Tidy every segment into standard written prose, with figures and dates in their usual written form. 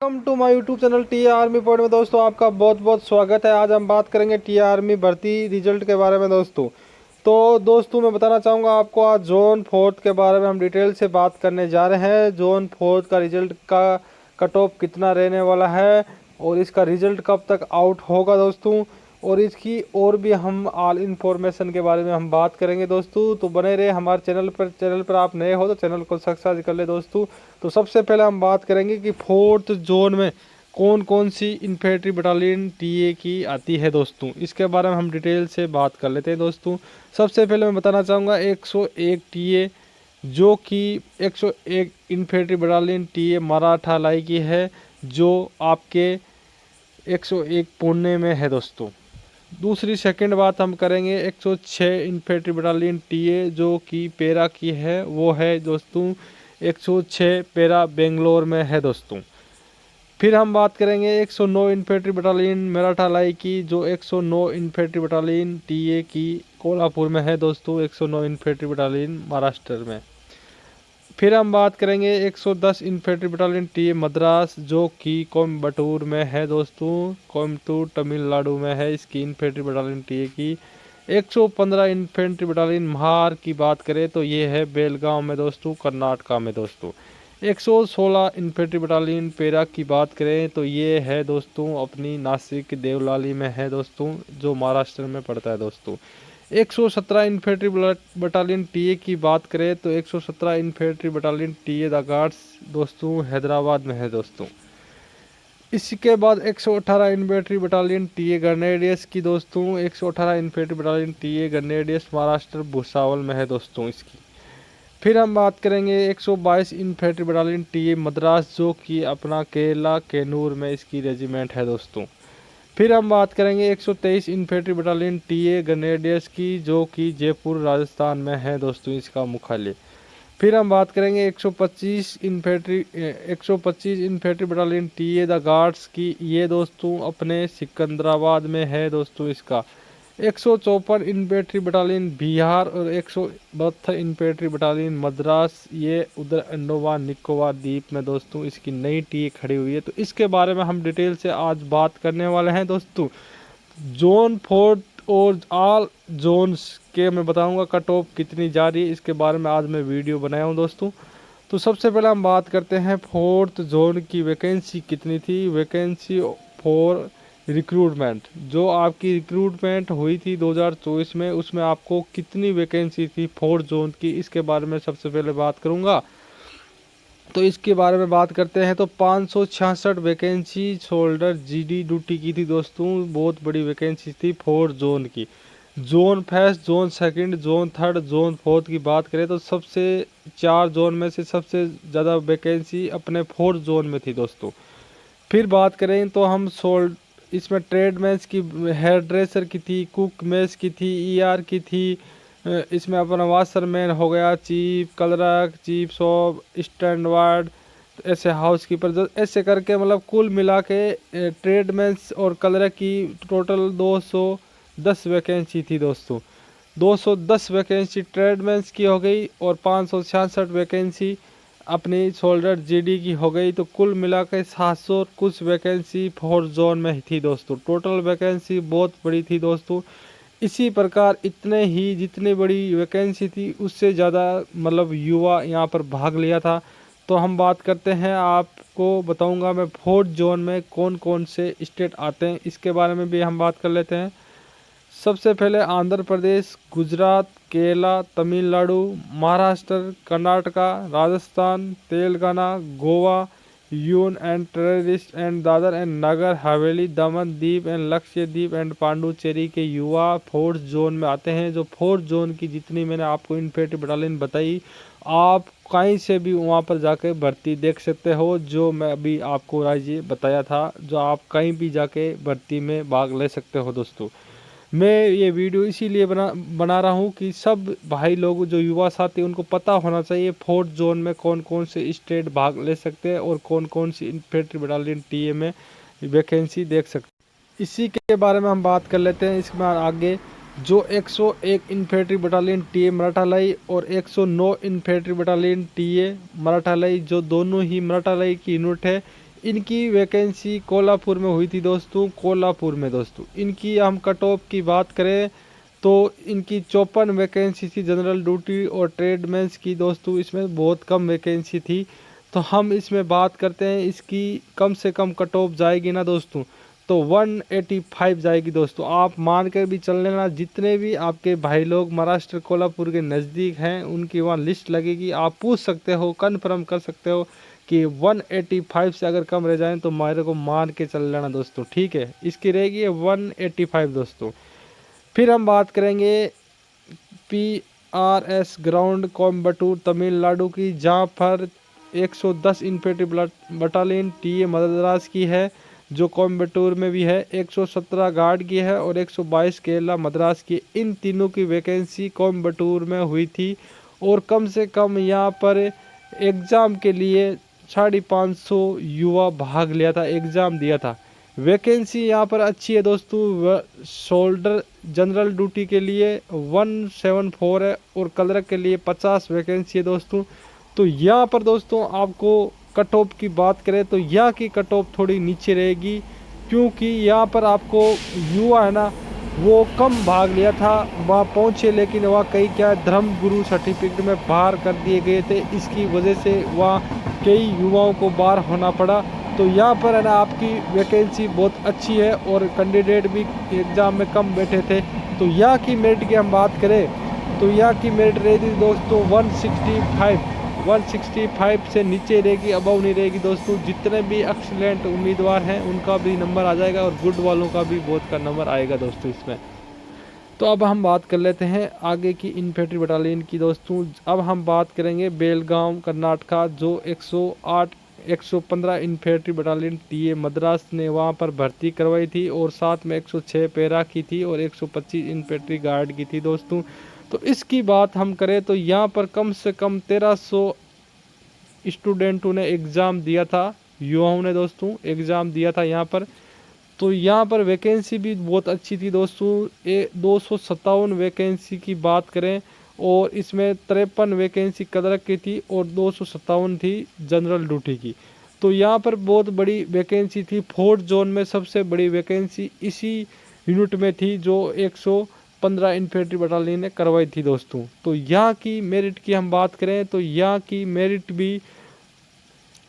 Welcome to my YouTube channel T army point में दोस्तों आपका बहुत बहुत स्वागत है। आज हम बात करेंगे टी आर्मी भर्ती रिजल्ट के बारे में दोस्तों। तो दोस्तों मैं बताना चाहूँगा आपको, आज जोन 4 के बारे में हम डिटेल से बात करने जा रहे हैं। जोन 4 का रिजल्ट का कट ऑफ कितना रहने वाला है और इसका रिजल्ट कब तक आउट होगा दोस्तों, और इसकी और भी हम ऑल इन्फॉर्मेशन के बारे में हम बात करेंगे दोस्तों। तो बने रहे हमारे चैनल पर आप नए हो तो चैनल को सब्सक्राइब कर ले दोस्तों। तो सबसे पहले हम बात करेंगे कि 4th जोन में कौन कौन सी इन्फेंट्री बटालियन टीए की आती है दोस्तों, इसके बारे में हम डिटेल से बात कर लेते हैं दोस्तों। सबसे पहले मैं बताना चाहूँगा 101 टीए, जो कि 101 इन्फेंट्री बटालियन टीए मराठा लाई की है, जो आपके 101 पुणे में है दोस्तों। दूसरी सेकंड बात हम करेंगे 106 इन्फेंट्री बटालियन टीए, जो कि पेरा की है, वो है दोस्तों 106 पेरा बेंगलोर में है दोस्तों। फिर हम बात करेंगे 109 इन्फेंट्री बटालियन मराठा लाई की, जो 109 इन्फेंट्री बटालियन टीए की कोल्हापुर में है दोस्तों। 109 इन्फेंट्री बटालियन महाराष्ट्र में। फिर हम बात करेंगे 110 इन्फेंट्री बटालियन टीए मद्रास, जो कि कोयम्बटूर में है दोस्तों। कोयम्बटूर तमिलनाडु में है इसकी इन्फेंट्री बटालियन टीए की। 115 इन्फेंट्री बटालियन महार की बात करें तो ये है बेलगांव में दोस्तों, कर्नाटका में दोस्तों। 116 इन्फेंट्री बटालियन पेरा की बात करें तो ये है दोस्तों अपनी नासिक देवलाली में है दोस्तों, जो महाराष्ट्र में पड़ता है दोस्तों। 117 इन्फेंट्री बटालियन टीए की बात करें तो 117 infantry battalion TA the guards दोस्तों हैदराबाद में है दोस्तों। इसके बाद 118 इन्फेंट्री बटालियन टीए ग्रेनेडियर्स की दोस्तों। 118 infantry battalion TA grenadiers Maharashtra Bhusawal में है दोस्तों इसकी। फिर हम बात करेंगे 122 इन्फेंट्री बटालियन टीए मद्रास, जो कि अपना केरला केनूर में इसकी रेजिमेंट है दोस्तों। फिर हम बात करेंगे 123 इन्फेंट्री बटालियन टीए ग्रेनेडियर्स की, जो कि जयपुर राजस्थान में है दोस्तों इसका मुख्यालय। फिर हम बात करेंगे 125 infantry battalion TA the guards की, ये दोस्तों अपने सिकंदराबाद में है दोस्तों इसका। 154 इन्फेंट्री बटालियन बिहार और 172 इन्फेंट्री बटालियन मद्रास, ये उधर अंडोमान निकोबार द्वीप में दोस्तों इसकी नई टीए खड़ी हुई है। तो इसके बारे में हम डिटेल से आज बात करने वाले हैं दोस्तों। जोन 4 और ऑल जोन्स के मैं बताऊंगा कट ऑफ कितनी जा रही है, इसके बारे में आज मैं वीडियो बनाया हूं दोस्तों। तो सबसे पहले हम बात करते हैं 4th जोन की वैकेंसी कितनी थी। वैकेंसी फॉर रिक्रूटमेंट, जो आपकी रिक्रूटमेंट हुई थी 2024 में, उसमें आपको कितनी वैकेंसी थी 4th जोन की, इसके बारे में सबसे पहले बात करूंगा। तो इसके बारे में बात करते हैं तो 566 वैकेंसी शोल्डर जीडी ड्यूटी की थी दोस्तों। बहुत बड़ी वैकेंसी थी 4th जोन की। Zone first, zone second, zone third, zone 4th की बात करें तो सबसे 4 जोन में से सबसे ज़्यादा वैकेंसी अपने 4th जोन में थी दोस्तों। फिर बात करें तो हम इसमें ट्रेडमैन्स की, हेयर ड्रेसर की थी, कुक मेस की थी, ईआर की थी, इसमें अपना वाशरमैन हो गया, चीफ क्लर्क, चीफ शॉप, स्टैंडवार्ड, ऐसे हाउस कीपर, ऐसे करके मतलब कुल मिला के ट्रेडमैन्स और क्लर्क की टोटल 210 वैकेंसी थी दोस्तों। 210 वैकेंसी ट्रेडमैन्स की हो गई और 566 वैकेंसी अपनी शोल्डर जीडी की हो गई। तो कुल मिलाकर 700 कुछ वैकेंसी 4th जोन में थी दोस्तों। टोटल वैकेंसी बहुत बड़ी थी दोस्तों। इसी प्रकार इतने ही जितनी बड़ी वैकेंसी थी उससे ज़्यादा मतलब युवा यहाँ पर भाग लिया था। तो हम बात करते हैं, आपको बताऊंगा मैं 4th जोन में कौन कौन से स्टेट आते हैं, इसके बारे में भी हम बात कर लेते हैं। सबसे पहले आंध्र प्रदेश, गुजरात, केरला, तमिलनाडु, महाराष्ट्र, कर्नाटका, राजस्थान, तेलंगाना, गोवा, यून एंड टेररिस्ट and Dadra and Nagar Haveli, Daman Diu and Lakshadweep and Puducherry के युवा 4th जोन में आते हैं। जो 4th जोन की जितनी मैंने आपको इन्फेंट्री बटालियन बताई, आप कहीं से भी वहां पर जाके भर्ती देख सकते हो। जो मैं अभी आपको राज्य बताया था, जो आप कहीं भी जाके भर्ती में भाग ले सकते हो दोस्तों। मैं ये वीडियो इसीलिए बना रहा हूँ कि सब भाई लोग जो युवा साथी उनको पता होना चाहिए 4th जोन में कौन कौन से स्टेट भाग ले सकते हैं और कौन कौन सी इन्फेंट्री बटालियन टीए में वैकेंसी देख सकते हैं। इसी के बारे में हम बात कर लेते हैं। इसके बाद आगे जो 101 इन्फेंट्री बटालियन टीए मराठालाई और 109 इन्फेंट्री बटालियन टीए मराठालाई, जो दोनों ही मराठालाई की यूनिट है, इनकी वैकेंसी कोल्हापुर में हुई थी दोस्तों, कोल्हापुर में दोस्तों। इनकी हम कट ऑफ की बात करें तो इनकी 54 वैकेंसी थी जनरल ड्यूटी और ट्रेडमैन्स की दोस्तों, इसमें बहुत कम वैकेंसी थी। तो हम इसमें बात करते हैं इसकी कम से कम कट ऑफ जाएगी ना दोस्तों, तो 185 जाएगी दोस्तों। आप मान कर भी चल लेना, जितने भी आपके भाई लोग महाराष्ट्र कोल्हापुर के नज़दीक हैं उनकी वहाँ लिस्ट लगेगी। आप पूछ सकते हो, कन्फर्म कर सकते हो कि 185 से अगर कम रह जाए तो मेरे को मान के चल लेना दोस्तों, ठीक है। इसकी रहेगी 185 दोस्तों। फिर हम बात करेंगे PRS ग्राउंड कोयम्बटूर तमिलनाडु की, जहाँ पर 110 इन्फेंट्री बटालियन टीए मद्रास की है जो कोयम्बटूर में भी है, 117 गार्ड की है और 122 केरला मद्रास की। इन तीनों की वैकेंसी कोयम्बटूर में हुई थी और कम से कम यहाँ पर एग्ज़ाम के लिए 550 युवा भाग लिया था, एग्ज़ाम दिया था। वैकेंसी यहाँ पर अच्छी है दोस्तों। शोल्डर जनरल ड्यूटी के लिए 174 है और क्लर्क के लिए 50 वैकेंसी है दोस्तों। तो यहाँ पर दोस्तों आपको कट ऑफ की बात करें तो यहाँ की कट ऑफ थोड़ी नीचे रहेगी, क्योंकि यहाँ पर आपको युवा है ना वो कम भाग लिया था, वहाँ पहुँचे लेकिन वहाँ कई क्या धर्म गुरु सर्टिफिकेट में बाहर कर दिए गए थे, इसकी वजह से वहाँ कई युवाओं को बाहर होना पड़ा। तो यहाँ पर है ना आपकी वैकेंसी बहुत अच्छी है और कैंडिडेट भी एग्ज़ाम में कम बैठे थे। तो यहाँ की मेरिट की हम बात करें तो यहाँ की मेरिट रहेगी दोस्तों 165 से नीचे रहेगी, अबव नहीं रहेगी दोस्तों। जितने भी एक्सीलेंट उम्मीदवार हैं उनका भी नंबर आ जाएगा और गुड वालों का भी बहुत का नंबर आएगा दोस्तों इसमें। तो अब हम बात कर लेते हैं आगे की इन्फेंट्री बटालियन की दोस्तों। अब हम बात करेंगे बेलगांव कर्नाटका, जो 115 इन्फेंट्री बटालियन टीए मद्रास ने वहां पर भर्ती करवाई थी और साथ में 106 पैरा की थी और 125 इन्फेंट्री गार्ड की थी दोस्तों। तो इसकी बात हम करें तो यहाँ पर कम से कम 1300 स्टूडेंटों ने एग्ज़ाम दिया था, युवाओं ने दोस्तों एग्ज़ाम दिया था यहाँ पर। तो यहाँ पर वैकेंसी भी बहुत अच्छी थी दोस्तों। 257 वैकेंसी की बात करें और इसमें 53 वैकेंसी क्लर्क की थी और 257 थी जनरल ड्यूटी की। तो यहाँ पर बहुत बड़ी वैकेंसी थी। 4th जोन में सबसे बड़ी वैकेंसी इसी यूनिट में थी जो 115 इन्फेंट्री बटालियन ने करवाई थी दोस्तों। तो यहाँ की मेरिट की हम बात करें तो यहाँ की मेरिट भी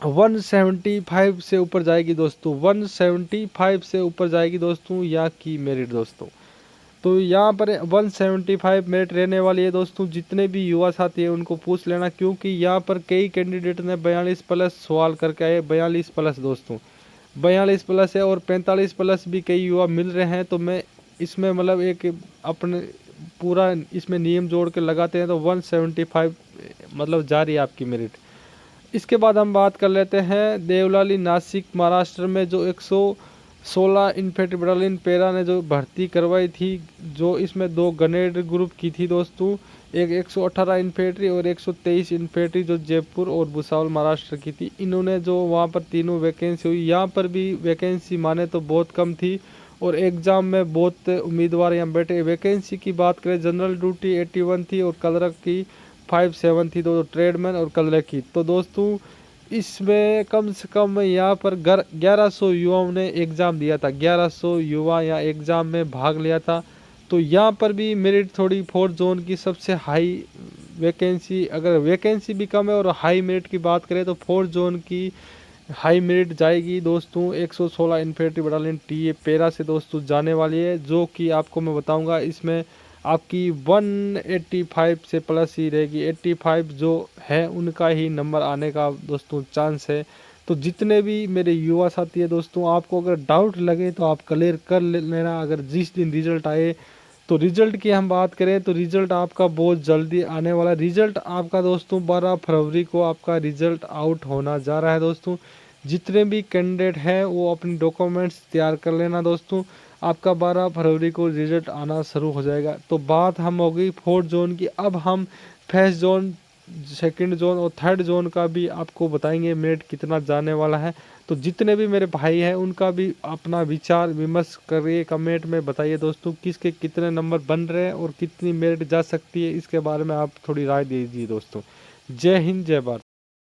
175 से ऊपर जाएगी दोस्तों, 175 से ऊपर जाएगी दोस्तों यहाँ की मेरिट दोस्तों। तो यहाँ पर 175 मेरिट रहने वाली है दोस्तों। जितने भी युवा साथी हैं उनको पूछ लेना, क्योंकि यहाँ पर कई कैंडिडेट ने 42 प्लस सवाल करके आए, 42 प्लस दोस्तों, 42 प्लस है और 45 प्लस भी कई युवा मिल रहे हैं। तो मैं इसमें मतलब एक अपने पूरा इसमें नियम जोड़ के लगाते हैं तो 175 मतलब जा रही है आपकी मेरिट। इसके बाद हम बात कर लेते हैं देवलाली नासिक महाराष्ट्र में, जो 116 इन्फेंट्री बटालियन पैरा ने जो भर्ती करवाई थी, जो इसमें 2 ग्रेनेड ग्रुप की थी दोस्तों, एक 118 इन्फेंट्री और 123 इन्फेंट्री जो जयपुर और भुसावल महाराष्ट्र की थी। इन्होंने जो वहाँ पर तीनों वैकेंसी हुई, यहाँ पर भी वैकेंसी माने तो बहुत कम थी और एग्ज़ाम में बहुत उम्मीदवार यहाँ बैठे। वैकेंसी की बात करें जनरल ड्यूटी 81 थी और क्लर्क की 57 थी, दो ट्रेडमैन और क्लर्क की। तो दोस्तों इसमें कम से कम यहाँ पर 1100 युवाओं ने एग्ज़ाम दिया था, 1100 युवा यहाँ एग्ज़ाम में भाग लिया था। तो यहाँ पर भी मेरिट थोड़ी 4th जोन की सबसे हाई वैकेंसी, अगर वैकेंसी भी कम है और हाई मेरिट की बात करें तो 4th जोन की हाई मेरिट जाएगी दोस्तों 116 इन्फेंट्री बटालियन टीए पैरा से दोस्तों जाने वाली है, जो कि आपको मैं बताऊंगा। इसमें आपकी 185 से प्लस ही रहेगी, 85 जो है उनका ही नंबर आने का दोस्तों चांस है। तो जितने भी मेरे युवा साथी है दोस्तों, आपको अगर डाउट लगे तो आप क्लियर कर लेना। अगर जिस दिन रिजल्ट आए तो रिजल्ट की हम बात करें तो रिजल्ट आपका बहुत जल्दी आने वाला है। रिजल्ट आपका दोस्तों 12 फरवरी को आपका रिजल्ट आउट होना जा रहा है दोस्तों। जितने भी कैंडिडेट हैं वो अपने डॉक्यूमेंट्स तैयार कर लेना दोस्तों, आपका 12 फरवरी को रिजल्ट आना शुरू हो जाएगा। तो बात हम हो गई 4th जोन की। अब हम फर्स्ट जोन, सेकंड जोन और थर्ड जोन का भी आपको बताएंगे मेरिट कितना जाने वाला है। तो जितने भी मेरे भाई हैं उनका भी अपना विचार विमर्श करिए, कमेंट में बताइए दोस्तों किसके कितने नंबर बन रहे हैं और कितनी मेरिट जा सकती है, इसके बारे में आप थोड़ी राय दीजिए दोस्तों। जय हिंद, जय भारत।